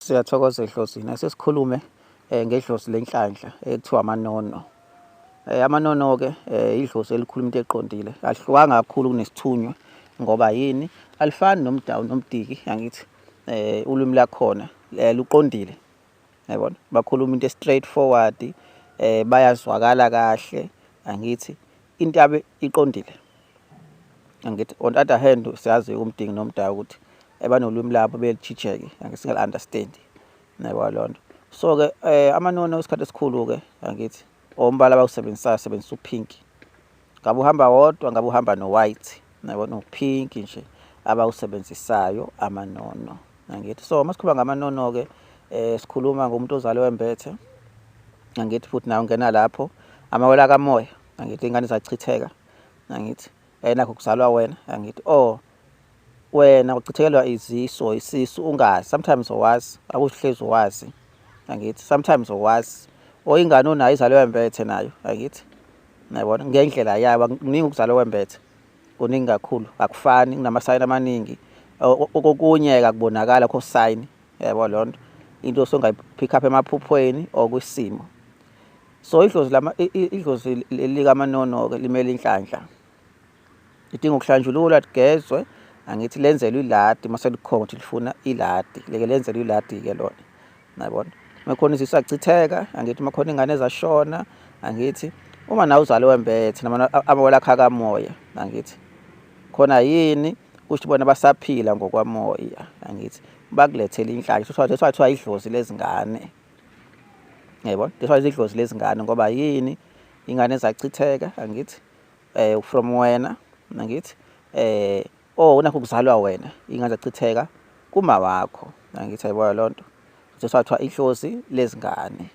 Siyathokoza ehlosini. Sesikhulume ngedlozi lenhlanhla ekuthiwa amanono. Amanono-ke idlozi elikhuluma into eqondile. Alihlukanga kakhulu kunesithunywa ngoba yini? Alifani nomdawu nomdiki, angithi. Ulimi lakhona luqondile. Yabona? Bakhuluma into straight forward, bayazwakala kahle, angithi. Into yabo iqondile. Angithi. On the other hand, siyazi umdiki nomdawu ukuthi banolimi labo belijijeke, singal-understand. Yabo loo nto. So-ke amanono isikhathi esikhulu-ke angithi ombala abawusebenzisayo asebenzisa upink. Ngabe uhamba wodwa, ngabe uhamba no-white. Yabona upink nje abawusebenzisayo amanono. Angithi. So masikhuluma ngamanono-ke sikhuluma ngomuntu ozalwe wembethe. Angithi futhi nawe ungena lapho amawela kamoya. Angithi ingane zachitheka. Angithi nakho kuzalwa wena. Angithi wena uchithekelwa iziso isisu ungazi, sometimes owazi akuhlezi owazi. Angithi sometimes owazi oyingane onayo izalwe wembethe nayo. Angithi nayibona ngendlela yayo kuningi ukuzalwa wembethe kuningi kakhulu akufani kunamasayini amaningi okunye akubonakala kho sign. Yabo loo nto into songayipick up emaphuphweni okwisimo. So idlozi lika manono-ke limele inhlanhla lidinga ukuhlanjululwa ligezwe. Angithi lenzelwe iladi mase likhona ukuthi lifuna iladi leke lenzelwe iladi-ke lona. Nayibona makhona izisu achitheka. Angithi makhona ingane ezashona. Angithi uma nawe uzalwe wembethe amawela akha kamoya. Angithi khona yini kusho bona basaphila ngokwamoya. Angithi bakulethela inhlanhla kuthiwa idlozi lezingane. Yayibona kuthiwa idlozi lezingane ngoba yini ingane ezachitheka. Angithi from wena. Angithi nakho kuzalwa wena ingane zachitheka kuma wakho. Angithi ayibona loo nto kuthiwa idlozi lezingane.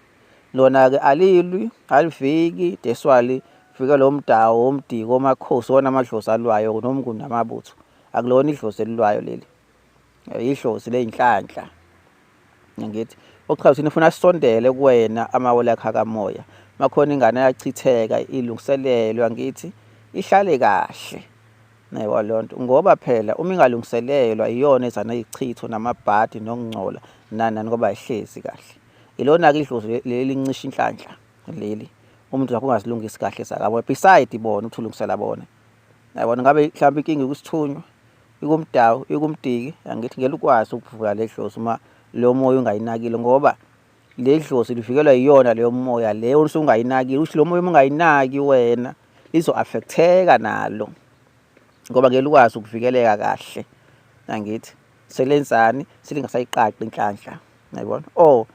Lona-ke alilwi aliviki deswali fika lo mdawu omdiki omakhosi wona amadlozi alwayo nomnguni namabutho. Akulona idlozi elilwayo leli. Idlozi ley'nhlanhla. Angithi okuchaza ukuthi ufuna sisondele kuwena amawela akha kamoya. Makhona ingane yachitheka ilungiselelwe. Angithi ihlale kahle. Nayebo loo nto ngoba phela uma ingalungiselelwa iyona eza nezichitho namabhadi nokungcola nani ngoba ihlezi kahle. Ilona-ke idlozi leli lincisha inhlanhla leli umuntu wakho ungazilungisi kahle sakabo beside bona uthi ulungisela bona. Yabona ngabe mhlawumbe inkinga ikusithunywa ikumdawu ikumdiki. Angithi ngeke ukwazi ukuvula le dlozi uma lo moya ungayinakile ngoba le dlozi livikelwa iyona leyo moya leyo usungayinakile. Usho lo moya ungayinaki wena lizo affecteka nalo ngoba ngeke ukwazi ukuvikeleka kahle. Angithi selenzani selingasayiqaqi inhlanhla. Yayibona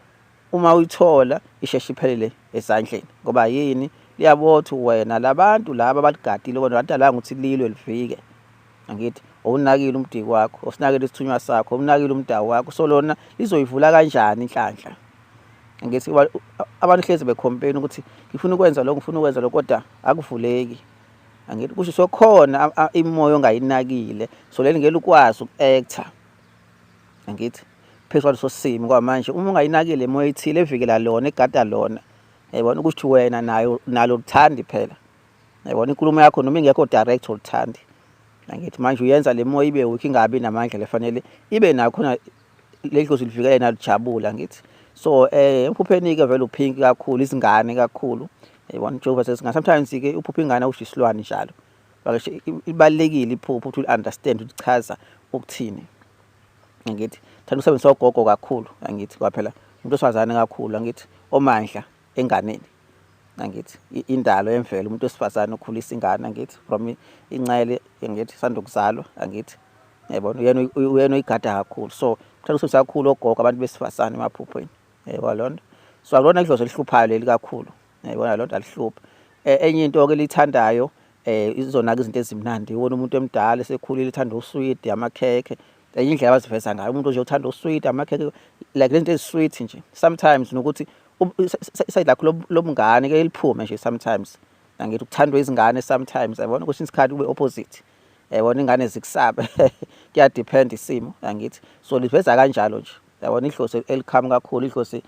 uma uyithola isheshe iphelele esandleni ngoba yini liyabothi wena labantu laba abaligadile bona abantu la ukuthi lilwe livike. Angithi awunakile umdiki wakho osinakile isithunywa sakho umnakile umdawu wakho so lona lizoyivula kanjani inhlanhla. Angithi abantu hlezi becomplain ukuthi ngifuna ukwenza lokho ngifuna ukwenza lokho kodwa akuvuleki. Angithi kusho sokhona imoya ongayinakile so leli ngeke ukwazi uku-acta. Angithi phezulu sosimo ngoba manje uma ungayinakile imoya ethile evikela lona egada lona. Yayibona ukuthi wena nayo nalo uthandi phela. Yayibona inkulumo yakho noma ingekho direct uthandi. Angithi manje uyenza le moya ibe weak ingabi namandla lefanele ibe nakho khona le dlozi livikele nalo jabula. Angithi so emphupheni-ke vele uphinki kakhulu izingane kakhulu. Yayibona njengoba sesingane sometimes-ke uphupha ingane usho isilwane njalo. Bakhe ibalekile iphupho ukuthi understand ukuthi chaza ukuthini. Angithi thanda usebenzisa ogogo kakhulu. Angithi kwaphela umuntu osifazane kakhulu. Angithi omandla enganeni. Angithi indalo yemvelo umuntu osifazane okhulisa ingane. Angithi from incele angithi sanda ukuzalwa. Angithi yayibona uyena oyigada kakhulu. So thanda usebenzisa kakhulu ogogo abantu besifazane emaphuphweni. Yayibona loo nto so akulona idlozi elihluphayo leli kakhulu. Yayibona loo nto alihluphi. Enye into-ke lithandayo izona-ke izinto ezimnandi. Iwona umuntu emdala esekhulile ethanda uswidi amakhekhe. Enye indlela abaziveza ngayo umuntu nje uthanda uswidi amakhekhe like lento ezisweet nje sometimes nokuthi iside lakho lobungane ke liphume nje sometimes. Angithi ukuthandwa izingane sometimes yabona kwesinye isikhathi ube opposite. Yabona ingane zikusaba kuya depend isimo. Angithi so liveza kanjalo nje. Yabona idlozi elikhama kakhulu idlozi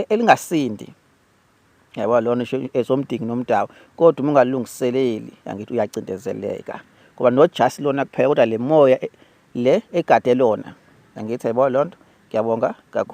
elingasindi. Yabona lona ezomdiki nomdawu kodwa uma ungalungiseleli angithi uyacindezeleka ngoba no just lona kuphela kodwa le moya le egade lona. Angithi yayibona loo nto ngiyabonga kakhulu.